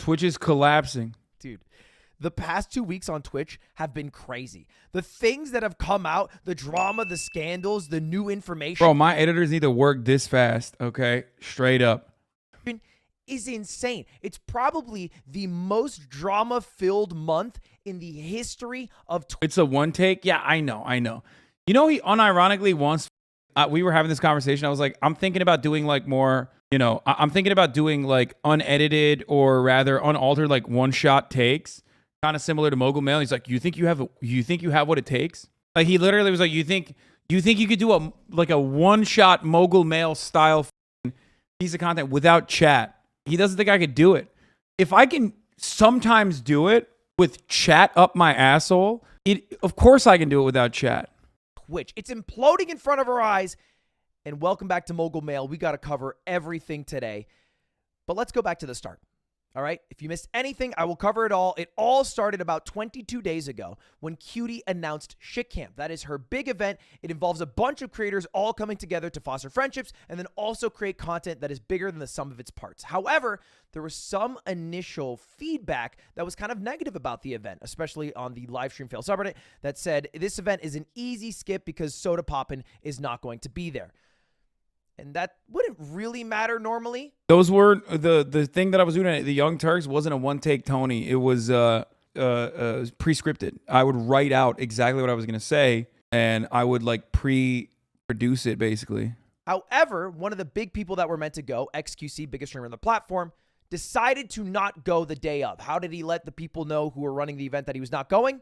Twitch is collapsing. Dude, the past 2 weeks on Twitch have been crazy. The things that have come out, the drama, the scandals, the new information. Bro, my editors need to work this fast, okay? Straight up. Is insane. It's probably the most drama-filled month in the history of Twitch. It's a one take? Yeah, I know. You know, he unironically once, we were having this conversation. I was like, I'm thinking about doing like more, you know, I'm thinking about doing like unedited or rather unaltered like one-shot takes, kind of similar to Mogul Mail. He's like, you think you have what it takes? Like he literally was like, you think you could do a one-shot Mogul Mail style piece of content without chat? He doesn't think I could do it. If I can sometimes do it with chat up my asshole, of course I can do it without chat. Twitch. It's imploding in front of our eyes. And welcome back to Mogul Mail. We got to cover everything today. But let's go back to the start. All right? If you missed anything, I will cover it all. It all started about 22 days ago when Cutie announced Shit Camp. That is her big event. It involves a bunch of creators all coming together to foster friendships and then also create content that is bigger than the sum of its parts. However, there was some initial feedback that was kind of negative about the event, especially on the livestream fail subreddit that said this event is an easy skip because Soda Poppin is not going to be there. And that wouldn't really matter normally. Those were the thing that I was doing at the Young Turks wasn't a one-take Tony. It was pre-scripted. I would write out exactly what I was going to say, and I would like pre-produce it basically. However, one of the big people that were meant to go, xQc, biggest streamer on the platform, decided to not go the day of. How did he let the people know who were running the event that he was not going?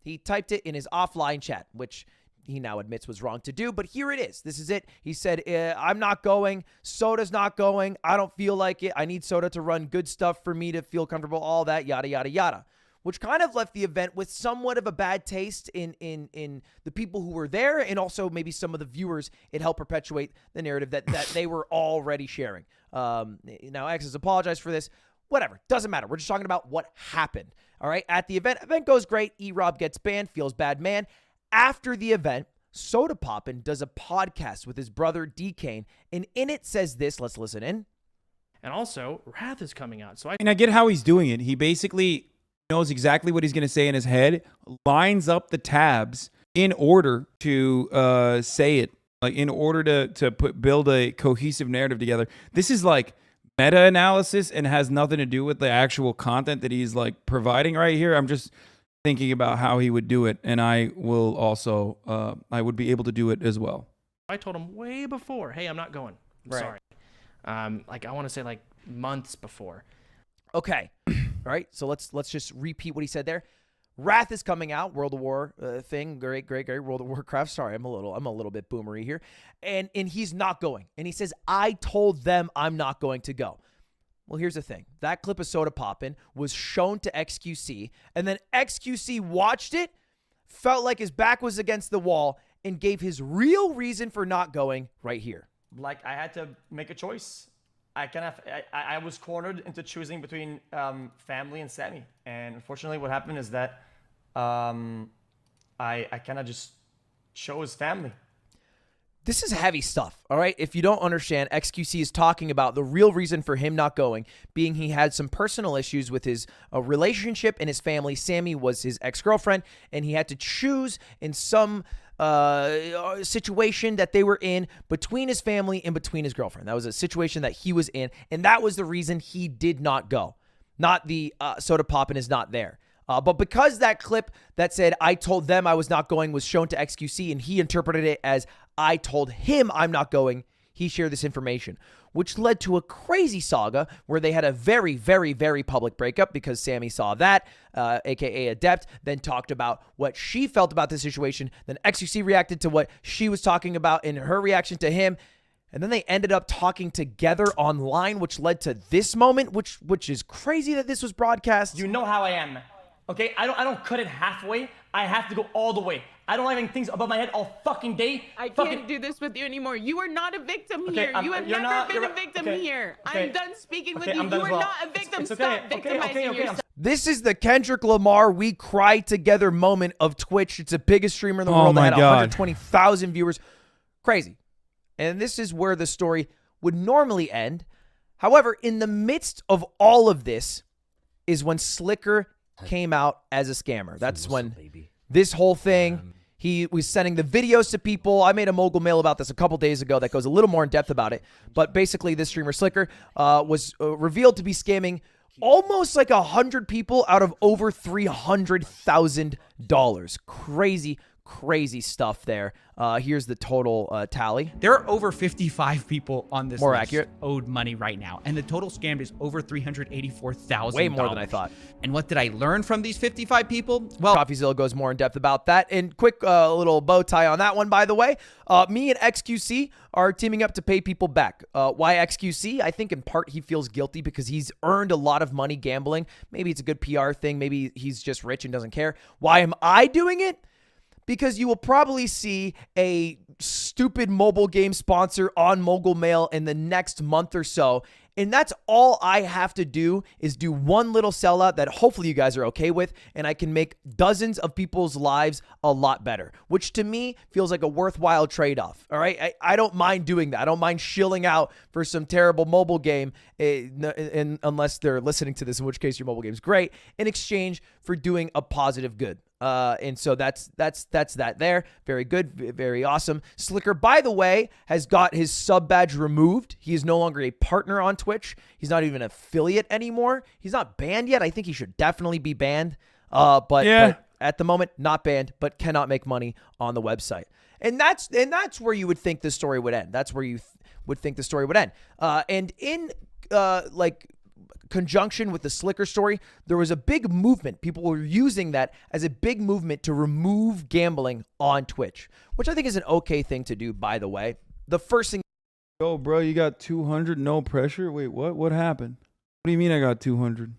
He typed it in his offline chat, which he now admits was wrong to do, but here it is. This is it. He said, I'm not going. Soda's not going. I don't feel like it. I need Soda to run good stuff for me to feel comfortable, all that, yada, yada, yada, which kind of left the event with somewhat of a bad taste in the people who were there and also maybe some of the viewers. It helped perpetuate the narrative that they were already sharing. Now, X has apologized for this. Whatever. Doesn't matter. We're just talking about what happened. All right. At the event goes great. E-Rob gets banned. Feels bad, man. After the event, Soda Poppin does a podcast with his brother D-Kane, and in it says this. Let's listen in. And also, Wrath is coming out. So And I get how he's doing it. He basically knows exactly what he's going to say in his head, lines up the tabs in order to say it, like in order to build a cohesive narrative together. This is like meta-analysis and has nothing to do with the actual content that he's like providing right here. I'm just thinking about how he would do it, and I will also, I would be able to do it as well. I told him way before, hey, I'm not going. I'm sorry. Like I want to say like months before. Okay. All right. So let's just repeat what he said there. Wrath is coming out, World of War thing. Great. World of Warcraft. Sorry, I'm a little bit boomery here. And he's not going. And he says, I told them I'm not going to go. Well, here's the thing. That clip of Soda Poppin was shown to xQc, and then xQc watched it, felt like his back was against the wall, and gave his real reason for not going right here. Like, I had to make a choice. I was cornered into choosing between family and Sammy. And unfortunately, what happened is that I kind of just chose family. This is heavy stuff, all right? If you don't understand, xQc is talking about the real reason for him not going being he had some personal issues with his relationship and his family. Sammy was his ex-girlfriend, and he had to choose in some situation that they were in between his family and between his girlfriend. That was a situation that he was in, and that was the reason he did not go. Not the Soda Poppin is not there. But because that clip that said, I told them I was not going was shown to xQc and he interpreted it as I told him I'm not going, he shared this information, which led to a crazy saga where they had a very, very, very public breakup because Sammy saw that, aka Adept, then talked about what she felt about the situation. Then xQc reacted to what she was talking about in her reaction to him. And then they ended up talking together online, which led to this moment, which is crazy that this was broadcast. You know how I am. Okay, I don't cut it halfway. I have to go all the way. I don't have any things above my head all fucking day. I can't do this with you anymore. You are not a victim here. You have never been a victim here. I'm done speaking with you. You are not a victim. Stop victimizing yourself. This is the Kendrick Lamar "We Cry Together" moment of Twitch. It's the biggest streamer in the world. That had 120,000 viewers. Crazy. And this is where the story would normally end. However, in the midst of all of this, is when Sliker came out as a scammer. That's when this whole thing, he was sending the videos to people. I made a mogul mail about this a couple days ago that goes a little more in depth about it. But basically, this streamer Sliker was revealed to be scamming almost like 100 people out of over $300,000. Crazy stuff there. Here's the total tally. There are over 55 people on this More list accurate. owed money right now, and the total scammed is over $384,000. Way more than I thought. And what did I learn from these 55 people? Well, CoffeeZilla goes more in depth about that. And quick little bow tie on that one, by the way. Me and xQc are teaming up to pay people back. Why xQc? I think in part he feels guilty because he's earned a lot of money gambling. Maybe it's a good PR thing. Maybe he's just rich and doesn't care. Why am I doing it? Because you will probably see a stupid mobile game sponsor on Mogul Mail in the next month or so. And that's all I have to do is do one little sellout that hopefully you guys are okay with, and I can make dozens of people's lives a lot better, which to me feels like a worthwhile trade-off. All right, I don't mind doing that. I don't mind shilling out for some terrible mobile game, unless they're listening to this, in which case your mobile game is great, in exchange for doing a positive good. And so that's that there. Very good. Very awesome. Sliker, by the way, has got his sub badge removed. He is no longer a partner on Twitch. He's not even an affiliate anymore. He's not banned yet. I think he should definitely be banned. But at the moment, not banned, but cannot make money on the website. And that's where you would think the story would end. That's where you would think the story would end. And in conjunction with the Sliker story, there was a big movement. People were using that as a big movement to remove gambling on Twitch, which I think is an okay thing to do, by the way. The first thing... Yo, bro, you got 200, no pressure? Wait, what? What happened? What do you mean I got 200?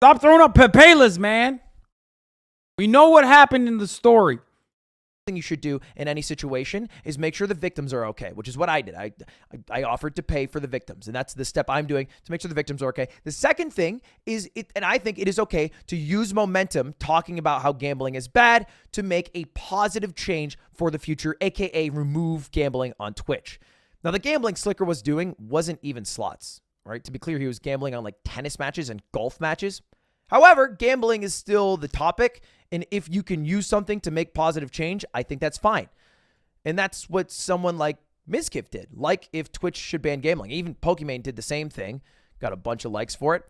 Stop throwing up papelas, man. We know what happened in the story. Thing you should do in any situation is make sure the victims are okay, which is what I did. I offered to pay for the victims, and that's the step I'm doing to make sure the victims are okay. The second thing is, and I think it is okay to use momentum talking about how gambling is bad to make a positive change for the future, aka remove gambling on Twitch. Now, the gambling Sliker was doing wasn't even slots, right? To be clear, he was gambling on like tennis matches and golf matches. However, gambling is still the topic, and if you can use something to make positive change, I think that's fine. And that's what someone like Mizkif did. Like if Twitch should ban gambling. Even Pokimane did the same thing. Got a bunch of likes for it.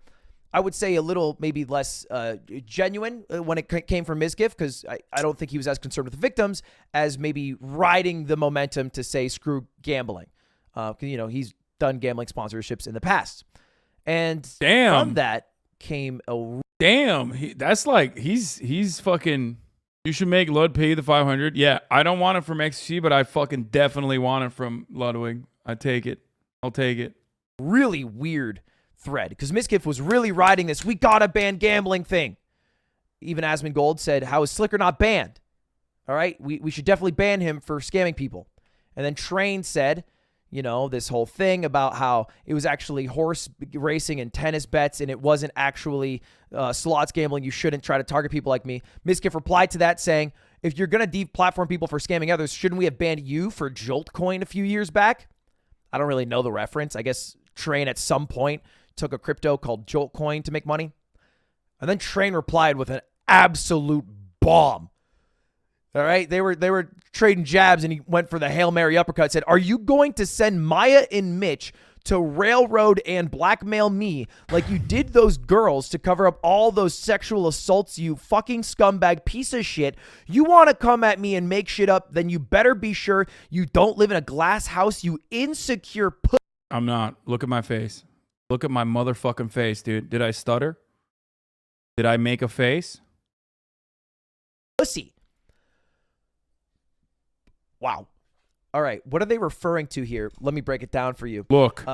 I would say a little maybe less genuine when it came from Mizkif, because I don't think he was as concerned with the victims as maybe riding the momentum to say screw gambling. Because, you know, he's done gambling sponsorships in the past. And from that came a... Damn, that's like he's fucking. You should make Lud pay the 500. Yeah, I don't want it from xQc, but I fucking definitely want it from Ludwig. I take it. I'll take it. Really weird thread because Mizkif was really riding this. We gotta ban gambling thing. Even asmongold said, "How is Sliker not banned? All right, we should definitely ban him for scamming people." And then Train said, you know, this whole thing about how it was actually horse racing and tennis bets and it wasn't actually slots gambling. You shouldn't try to target people like me. Mizkif replied to that saying, if you're going to deplatform people for scamming others, shouldn't we have banned you for Jolt Coin a few years back? I don't really know the reference. I guess Train at some point took a crypto called Jolt Coin to make money. And then Train replied with an absolute bomb. All right, they were trading jabs, and he went for the Hail Mary uppercut, said, are you going to send Maya and Mitch to railroad and blackmail me like you did those girls to cover up all those sexual assaults, you fucking scumbag piece of shit? You want to come at me and make shit up, then you better be sure you don't live in a glass house, you insecure pussy. I'm not. Look at my face. Look at my motherfucking face, dude. Did I stutter? Did I make a face? Pussy. Wow. All right. What are they referring to here? Let me break it down for you. Look.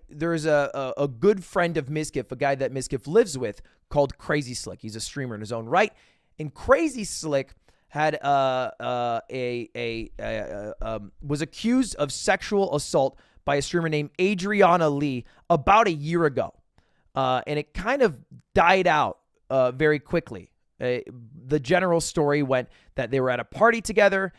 There is a good friend of Mizkif, a guy that Mizkif lives with, called Crazy Slick. He's a streamer in his own right. And Crazy Slick had was accused of sexual assault by a streamer named AdrianahLee about a year ago. And it kind of died out very quickly. The general story went that they were at a party together.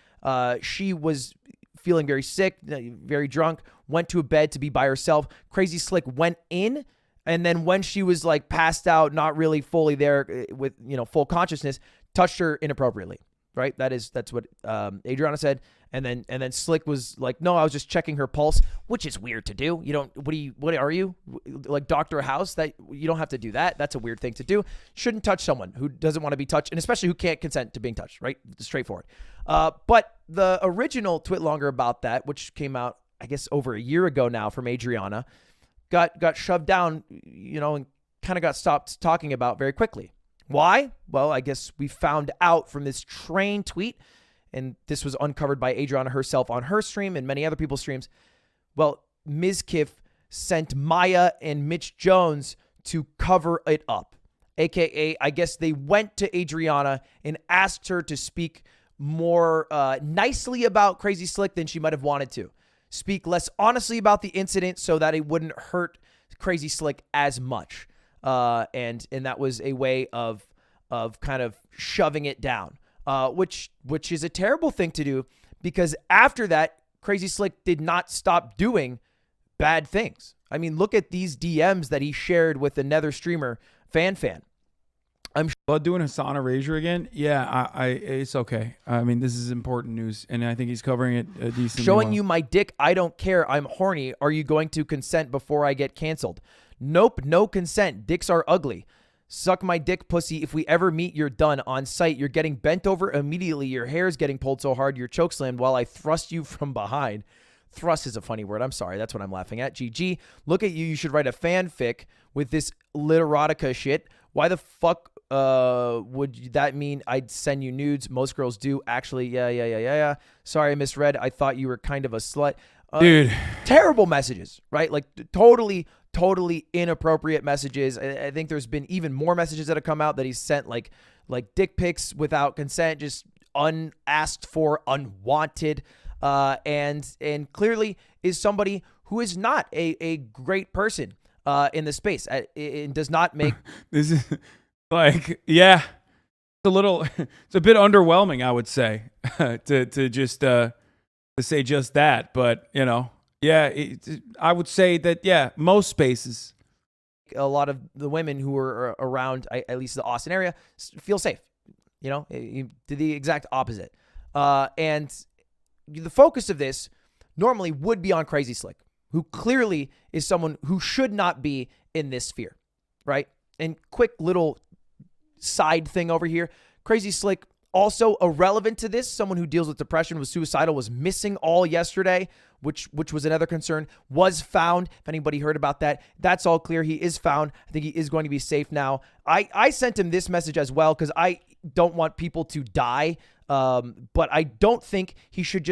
She was feeling very sick, very drunk, went to a bed to be by herself. Crazy Slick went in And then when she was like passed out, not really fully there with, full consciousness, touched her inappropriately, right? That's what Adriana said. And then Slick was like, no, I was just checking her pulse, which is weird to do. You don't, what are you? Like Dr. House? That you don't have to do that. That's a weird thing to do. Shouldn't touch someone who doesn't want to be touched, and especially who can't consent to being touched, right? Straightforward. But the original Twit Longer about that, which came out, I guess, over a year ago now from Adriana, got shoved down, and kind of got stopped talking about very quickly. Why? Well, I guess we found out from this train tweet, and this was uncovered by Adriana herself on her stream and many other people's streams. Well, Mizkif sent Maya and Mitch Jones to cover it up. AKA, I guess they went to Adriana and asked her to speak more nicely about Crazy Slick than she might have wanted to. Speak less honestly about the incident so that it wouldn't hurt Crazy Slick as much. And that was a way of kind of shoving it down, which is a terrible thing to do, because after that, Crazy Slick did not stop doing bad things. I mean, look at these DMs that he shared with another streamer, Fan. I'm Blood doing Hasan Erasure again. Yeah, it's okay. I mean, this is important news, and I think he's covering it decently. Showing you my dick. I don't care. I'm horny. Are you going to consent before I get canceled? Nope, no consent. Dicks are ugly. Suck my dick, pussy. If we ever meet, you're done. On site, you're getting bent over immediately. Your hair's getting pulled so hard you're chokeslammed while I thrust you from behind. Thrust is a funny word. I'm sorry. That's what I'm laughing at. GG. Look at you. You should write a fanfic with this literotica shit. Why the fuck would that mean I'd send you nudes? Most girls do. Actually, yeah. Sorry, I misread. I thought you were kind of a slut. Dude. Terrible messages, right? Like totally inappropriate messages. I think there's been even more messages that have come out that he's sent like dick pics without consent, just unasked for, unwanted, and clearly is somebody who is not a great person in the space. It does not make this is like, yeah, it's a bit underwhelming, I would say, to just to say just that, but yeah, I would say that, yeah, most spaces. A lot of the women who are around, at least the Austin area, feel safe. You did the exact opposite. And the focus of this normally would be on Crazy Slick, who clearly is someone who should not be in this sphere, right? And quick little side thing over here. Crazy Slick, also irrelevant to this, someone who deals with depression, was suicidal, was missing all yesterday, which was another concern, was found. If anybody heard about that, that's all clear. He is found. I think he is going to be safe now. I sent him this message as well because I don't want people to die, but I don't think he should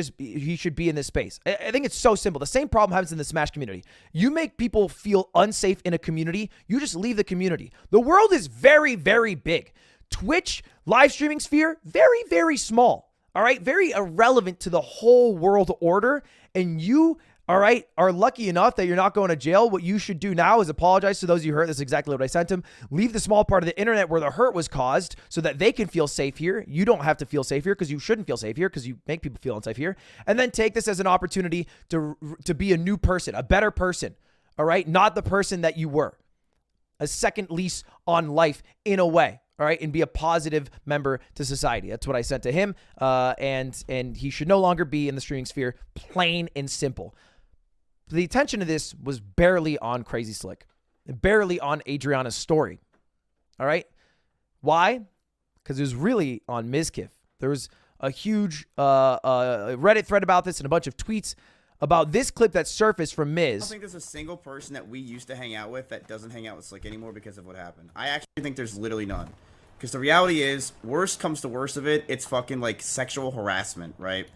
be in this space. I think it's so simple. The same problem happens in the Smash community. You make people feel unsafe in a community, you just leave the community. The world is very, very big. Twitch live streaming sphere, very, very small. All right. Very irrelevant to the whole world order. And you, all right, are lucky enough that you're not going to jail. What you should do now is apologize to those you hurt. That's exactly what I sent him. Leave the small part of the internet where the hurt was caused so that they can feel safe here. You don't have to feel safe here because you shouldn't feel safe here because you make people feel unsafe here. And then take this as an opportunity to be a new person, a better person. All right. Not the person that you were. A second lease on life in a way. All right, and be a positive member to society. That's what I sent to him, and he should no longer be in the streaming sphere, plain and simple. The attention of this was barely on Crazy Slick, barely on Adriana's story. All right, why? Because it was really on Mizkif. There was a huge Reddit thread about this and a bunch of tweets about this clip that surfaced from Miz. I don't think there's a single person that we used to hang out with that doesn't hang out with Slick anymore because of what happened. I actually think there's literally none. Because the reality is, worst comes to worst of it, it's fucking, like, sexual harassment, right?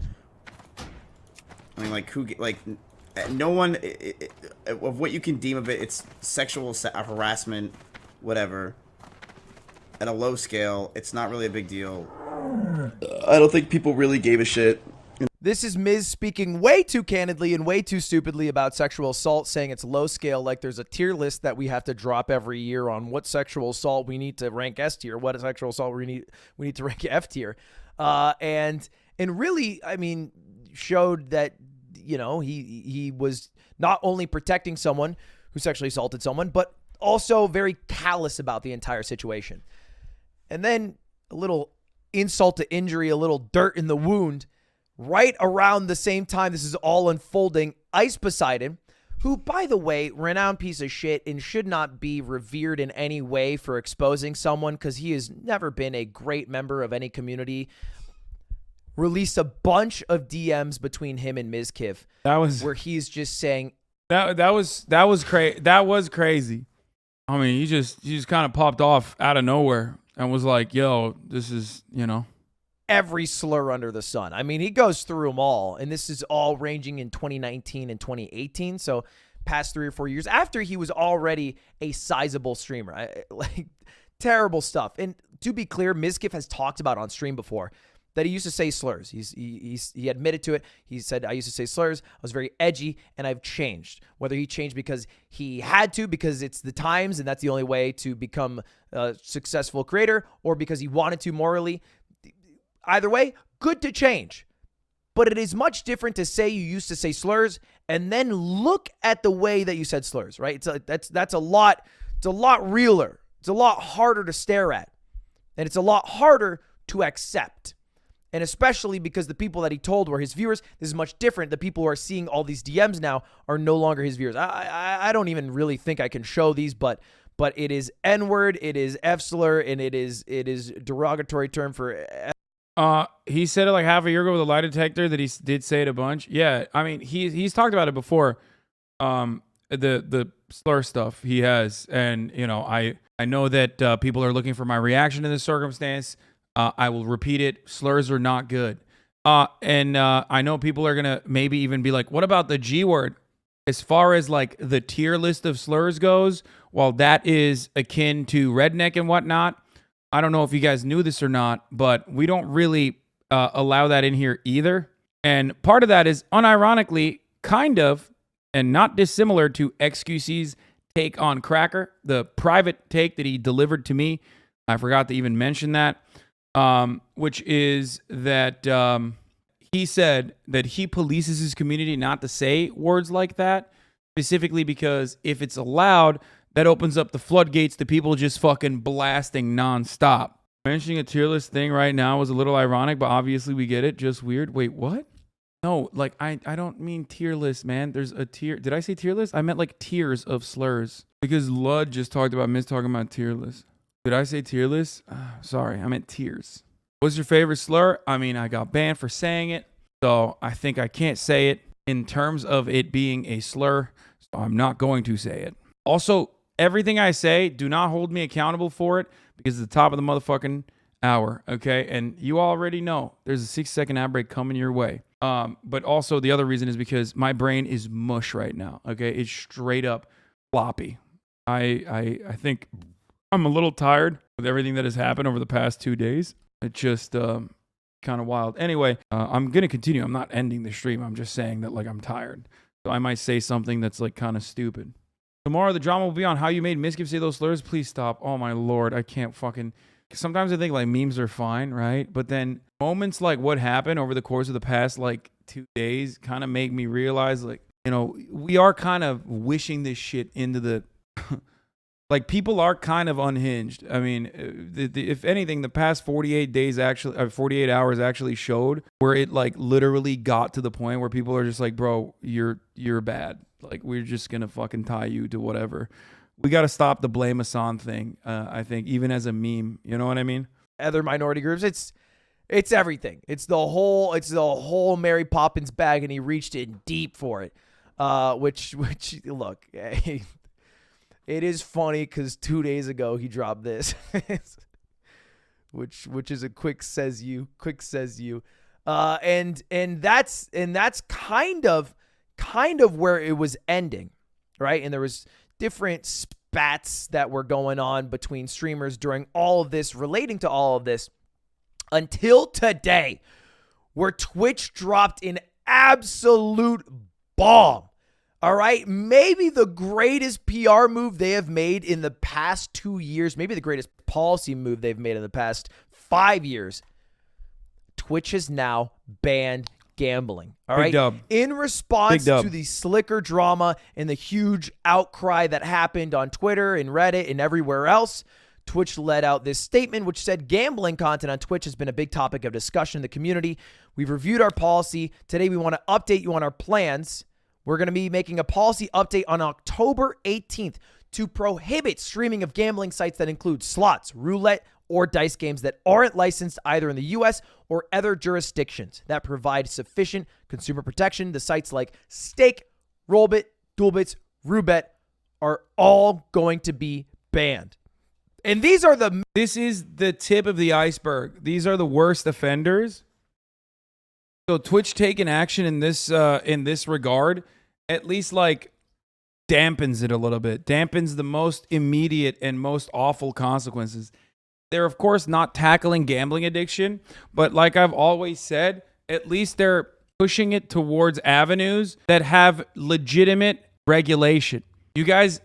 I mean, like, no one, of what you can deem of it, it's sexual harassment, whatever. At a low scale, it's not really a big deal. I don't think people really gave a shit. This is Miz speaking way too candidly and way too stupidly about sexual assault, saying it's low scale, like there's a tier list that we have to drop every year on what sexual assault we need to rank S tier, what sexual assault we need to rank F tier. And really, I mean, showed that, he was not only protecting someone who sexually assaulted someone, but also very callous about the entire situation. And then a little insult to injury, a little dirt in the wound. Right around the same time this is all unfolding, Ice Poseidon, who, by the way, renowned piece of shit and should not be revered in any way for exposing someone because he has never been a great member of any community, released a bunch of DMs between him and Mizkif. That was where he's just saying that was crazy. That was crazy. I mean, he just kind of popped off out of nowhere and was like, "Yo, this is, you know." Every slur under the sun. I mean, he goes through them all, and this is all ranging in 2019 and 2018, so past 3 or 4 years after he was already a sizable streamer. Like, terrible stuff. And to be clear, Mizkif has talked about on stream before that he used to say slurs. He admitted to it. He said, I used to say slurs. I was very edgy, and I've changed. Whether he changed because he had to, because it's the times, and that's the only way to become a successful creator, or because he wanted to morally. Either way, good to change. But it is much different to say you used to say slurs and then look at the way that you said slurs, right? That's a lot. It's a lot realer. It's a lot harder to stare at. And it's a lot harder to accept. And especially because the people that he told were his viewers, this is much different. The people who are seeing all these DMs now are no longer his viewers. I don't even really think I can show these, but it is N-word, it is F-slur, and it is derogatory term for he said it like half a year ago with a lie detector that he did say it a bunch. Yeah, I mean he's talked about it before. The slur stuff he has, and you know I know that people are looking for my reaction to this circumstance. I will repeat it. Slurs are not good. And I know people are gonna maybe even be like, what about the G word? As far as like the tier list of slurs goes, while that is akin to redneck and whatnot. I don't know if you guys knew this or not, but we don't really allow that in here either. And part of that is unironically kind of, and not dissimilar to xQc's take on Cracker, the private take that he delivered to me. I forgot to even mention that, which is that he said that he polices his community not to say words like that, specifically because if it's allowed, that opens up the floodgates to people just fucking blasting nonstop. Mentioning a tier list thing right now was a little ironic, but obviously we get it. Just weird. Wait, what? No, like I don't mean tier list, man. There's a tier. Did I say tier list? I meant like tiers of slurs. Because Lud just talked about talking about tier list. Did I say tier list? Sorry, I meant tiers. What's your favorite slur? I mean, I got banned for saying it, so I think I can't say it in terms of it being a slur, so I'm not going to say it. Also, everything I say, do not hold me accountable for it because it's the top of the motherfucking hour, okay? And you already know there's a 6-second ad break coming your way. But also the other reason is because my brain is mush right now, okay? It's straight up floppy. I think I'm a little tired with everything that has happened over the past 2 days. It's just kind of wild. Anyway, I'm going to continue. I'm not ending the stream. I'm just saying that like I'm tired. So I might say something that's like kind of stupid. Tomorrow, the drama will be on how you made Mizkif say those slurs. Please stop. Oh, my Lord. I can't fucking... Sometimes I think, like, memes are fine, right? But then moments like what happened over the course of the past, like, 2 days kind of make me realize, like, you know, we are kind of wishing this shit into the... like, people are kind of unhinged. I mean, if anything, the past 48 hours actually showed where it, like, literally got to the point where people are just like, bro, you're bad. Like, we're just going to fucking tie you to whatever. We got to stop the blame Hasan thing, I think, even as a meme. You know what I mean? Other minority groups, it's everything. It's the whole Mary Poppins bag, and he reached in deep for it. Which look, it is funny because 2 days ago he dropped this, which is a quick says you. And that's kind of where it was ending, right? And there was different spats that were going on between streamers during all of this, relating to all of this, until today, where Twitch dropped an absolute bomb. All right, maybe the greatest PR move they have made in the past 2 years, maybe the greatest policy move they've made in the past 5 years. Twitch has now banned gambling. All Big right. dub. In response Big dub. to the Sliker drama and the huge outcry that happened on Twitter and Reddit and everywhere else, Twitch let out this statement which said gambling content on Twitch has been a big topic of discussion in the community. We've reviewed our policy. Today we want to update you on our plans. We're going to be making a policy update on October 18th to prohibit streaming of gambling sites that include slots, roulette, or dice games that aren't licensed either in the U.S. or other jurisdictions that provide sufficient consumer protection. The sites like Stake, Rollbit, Duelbits, Roobet are all going to be banned. And these are the... This is the tip of the iceberg. These are the worst offenders. So Twitch taking action in this regard, at least like dampens it a little bit, dampens the most immediate and most awful consequences. They're of course not tackling gambling addiction, but like I've always said, at least they're pushing it towards avenues that have legitimate regulation. You guys,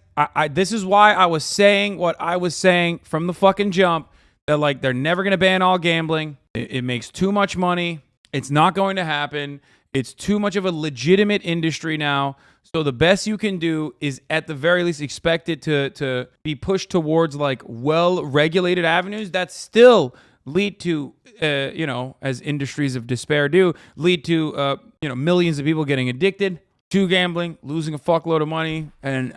this is why I was saying what I was saying from the fucking jump, that like they're never going to ban all gambling. It makes too much money. It's not going to happen. It's too much of a legitimate industry now. So the best you can do is at the very least expect it to be pushed towards like well-regulated avenues that still lead to, as industries of despair do, lead to, millions of people getting addicted to gambling, losing a fuckload of money. And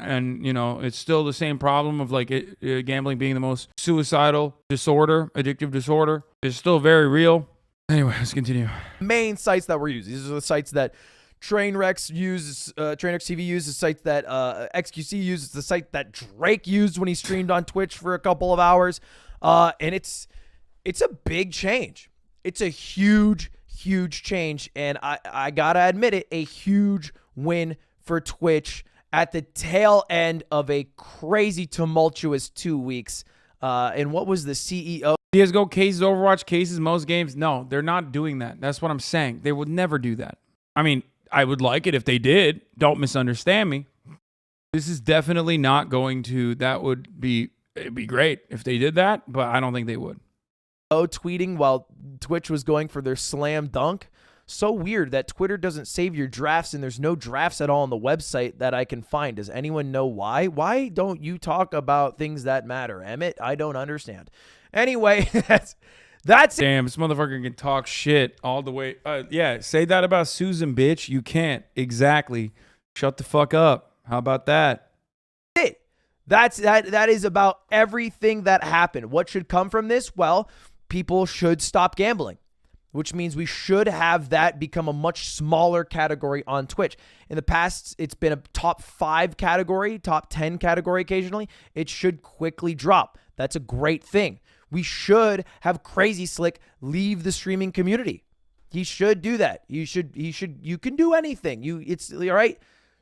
it's still the same problem of like gambling being the most suicidal disorder, addictive disorder. It's still very real. Anyway, let's continue. Main sites that were used. These are the sites that Trainwreckstv uses, Trainwreckstv uses, the site that xQc uses, the site that Drake used when he streamed on Twitch for a couple of hours. And it's a big change. It's a huge, huge change. And I gotta admit it, a huge win for Twitch at the tail end of a crazy, tumultuous 2 weeks. And what was the CEO? CSGO cases, Overwatch cases, most games. No, they're not doing that. That's what I'm saying. They would never do that. I mean, I would like it if they did. Don't misunderstand me. This is definitely not going to, it'd be great if they did that, but I don't think they would. Tweeting while Twitch was going for their slam dunk. So weird that Twitter doesn't save your drafts and there's no drafts at all on the website that I can find. Does anyone know why? Why don't you talk about things that matter, Emmett? I don't understand. Anyway, that's Damn, this motherfucker can talk shit all the way. Yeah, say that about Susan, bitch. You can't. Exactly. Shut the fuck up. How about that? it. That is about everything that happened. What should come from this? Well, people should stop gambling, which means we should have that become a much smaller category on Twitch. In the past, it's been a top 5 category, top 10 category occasionally. It should quickly drop. That's a great thing. We should have Crazy Slick leave the streaming community. He should do that. You can do anything. It's all right.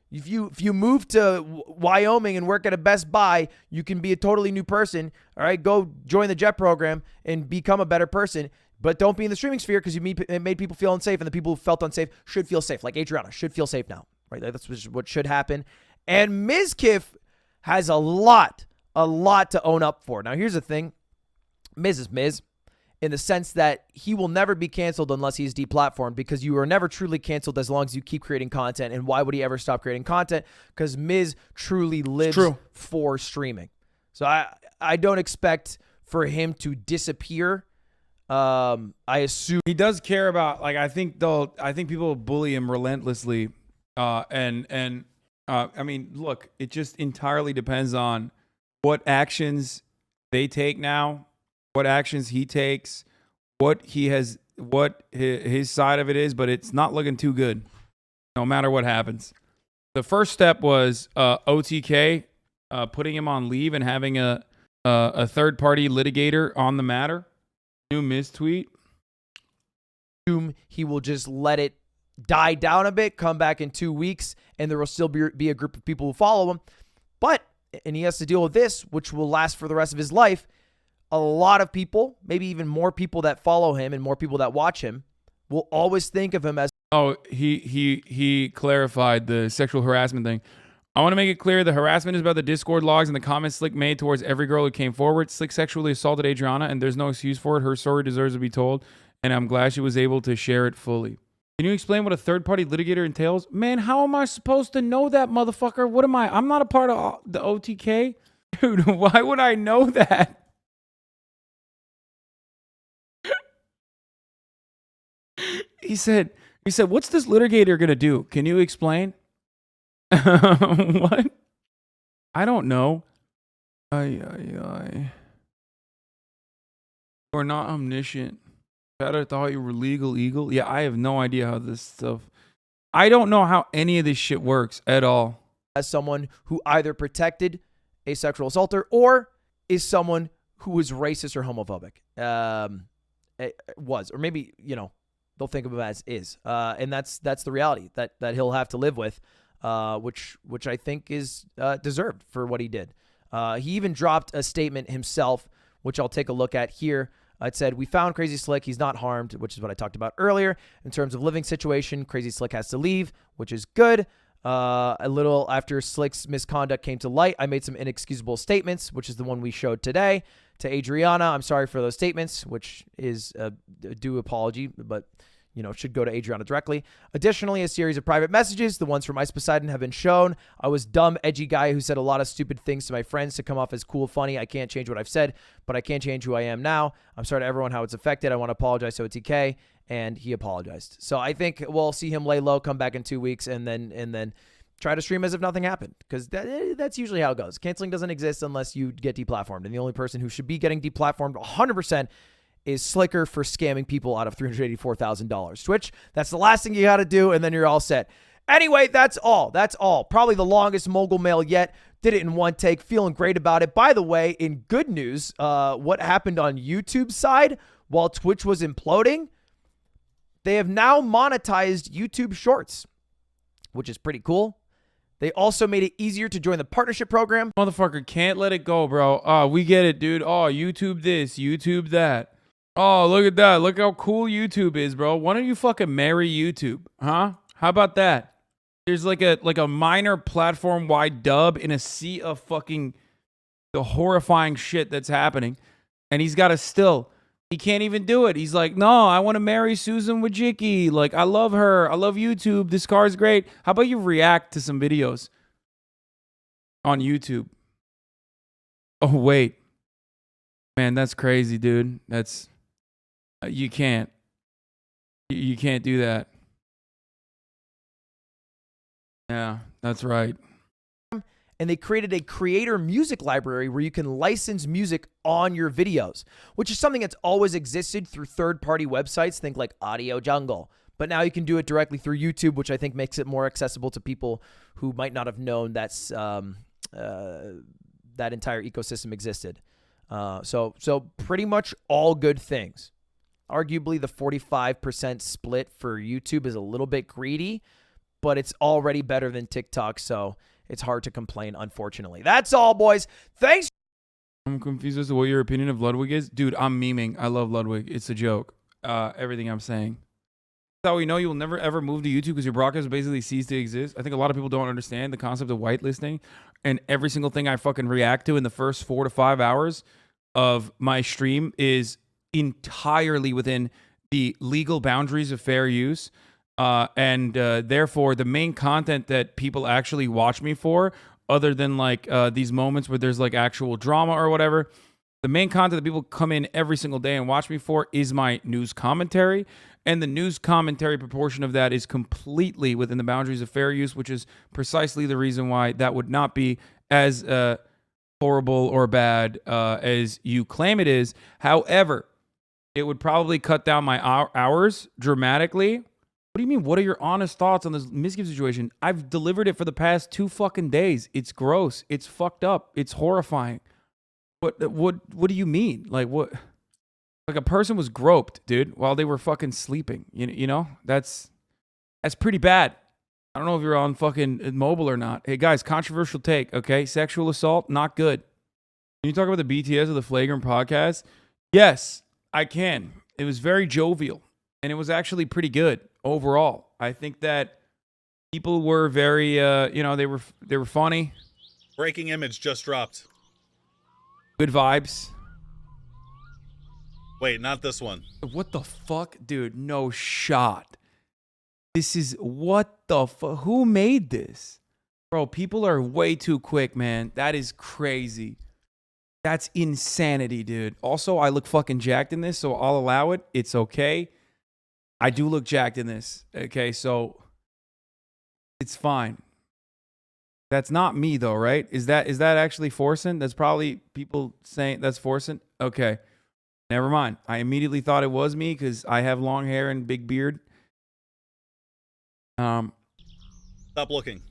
If you move to Wyoming and work at a Best Buy, you can be a totally new person. All right, go join the JET program and become a better person. But don't be in the streaming sphere because it made people feel unsafe, and the people who felt unsafe should feel safe. Like Adriana should feel safe now, right? That's what should happen. And Mizkif has a lot to own up for. Now, here's the thing. Miz is Miz in the sense that he will never be canceled unless he's deplatformed, because you are never truly canceled as long as you keep creating content. And why would he ever stop creating content? Because Miz truly lives for streaming. So I don't expect for him to disappear. I assume he does care about, like, I think people bully him relentlessly. I mean, look, it just entirely depends on what actions they take now, what actions he takes, what his side of it is, but it's not looking too good no matter what happens. The first step was OTK putting him on leave and having a third-party litigator on the matter. New Miz tweet. He will just let it die down a bit, come back in 2 weeks, and there will still be a group of people who follow him. And he has to deal with this, which will last for the rest of his life. A lot of people, maybe even more people that follow him and more people that watch him, will always think of him as... Oh, he clarified the sexual harassment thing. I want to make it clear the harassment is about the Discord logs and the comments Slick made towards every girl who came forward. Slick sexually assaulted Adriana, and there's no excuse for it. Her story deserves to be told, and I'm glad she was able to share it fully. Can you explain what a third-party litigator entails? Man, how am I supposed to know that, motherfucker? What am I? I'm not a part of the OTK. Dude, why would I know that? He said, what's this litigator going to do? Can you explain? What? I don't know. You're not omniscient. I thought you were legal eagle. Yeah, I have no idea how this stuff. I don't know how any of this shit works at all. As someone who either protected a sexual assaulter or is someone who is racist or homophobic. Or maybe, you know, they'll think of him as is. And that's the reality that he'll have to live with, which I think is deserved for what he did. He even dropped a statement himself, which I'll take a look at here. It said, we found Crazy Slick. He's not harmed, which is what I talked about earlier. In terms of living situation, Crazy Slick has to leave, which is good. A little after Slick's misconduct came to light, I made some inexcusable statements, which is the one we showed today. To Adriana, I'm sorry for those statements, which is a due apology, but you know, should go to Adriana directly. Additionally, a series of private messages, the ones from Ice Poseidon, have been shown. I was dumb, edgy guy who said a lot of stupid things to my friends to come off as cool, funny. I can't change what I've said, but I can change who I am now. I'm sorry to everyone how it's affected. I want to apologize to OTK, and he apologized. So I think we'll see him lay low, come back in 2 weeks, and then try to stream as if nothing happened, because that's usually how it goes. Canceling doesn't exist unless you get deplatformed, and the only person who should be getting deplatformed 100% is Sliker for scamming people out of $384,000. Twitch, that's the last thing you got to do, and then you're all set. Anyway, that's all. That's all. Probably the longest mogul mail yet. Did it in one take. Feeling great about it. By the way, in good news, what happened on YouTube's side while Twitch was imploding, they have now monetized YouTube Shorts, which is pretty cool. They also made it easier to join the partnership program. Motherfucker, can't let it go, bro. Oh, we get it, dude. Oh, YouTube this, YouTube that. Oh, look at that. Look how cool YouTube is, bro. Why don't you fucking marry YouTube? Huh? How about that? There's like a minor platform-wide dub in a sea of fucking the horrifying shit that's happening. And he's got a still. He can't even do it. He's like, no, I want to marry Susan Wojcicki. Like, I love her. I love YouTube. This car is great. How about you react to some videos on YouTube? Oh, wait. Man, that's crazy, dude. That's... You can't. You can't do that. Yeah, that's right. And they created a creator music library where you can license music on your videos, which is something that's always existed through third-party websites. Think like Audio Jungle. But now you can do it directly through YouTube, which I think makes it more accessible to people who might not have known that's that entire ecosystem existed. So pretty much all good things. Arguably, the 45% split for YouTube is a little bit greedy, but it's already better than TikTok, so it's hard to complain, unfortunately. That's all, boys. Thanks. I'm confused as to what your opinion of Ludwig is. Dude, I'm memeing. I love Ludwig. It's a joke. Everything I'm saying. That's how we know you'll never, ever move to YouTube because your broadcast basically ceased to exist. I think a lot of people don't understand the concept of whitelisting, and every single thing I fucking react to in the first 4 to 5 hours of my stream is entirely within the legal boundaries of fair use, and therefore the main content that people actually watch me for, other than like these moments where there's like actual drama or whatever, the main content that people come in every single day and watch me for is my news commentary, and the news commentary proportion of that is completely within the boundaries of fair use, which is precisely the reason why that would not be as horrible or bad as you claim it is. However, it would probably cut down my hours dramatically. What do you mean? What are your honest thoughts on this Mizkif situation? I've delivered it for the past 2 fucking days. It's gross. It's fucked up. It's horrifying. What do you mean? Like what? Like a person was groped, dude, while they were fucking sleeping. You know? That's pretty bad. I don't know if you're on fucking mobile or not. Hey guys, controversial take, okay? Sexual assault, not good. Can you talk about the BTS of the Flagrant podcast? Yes. I can. It was very jovial, and it was actually pretty good overall. I think that people were very, they were funny. Breaking image just dropped. Good vibes. Wait, not this one. What the fuck? Dude, no shot. This is what the fuck? Who made this? Bro, people are way too quick, man. That is crazy. That's insanity, dude. Also, I look fucking jacked in this, so I'll allow it. It's okay. I do look jacked in this. Okay, so it's fine. That's not me though, right? Is that actually forcing? That's probably people saying that's forcing. Okay. Never mind. I immediately thought it was me because I have long hair and big beard. Stop looking.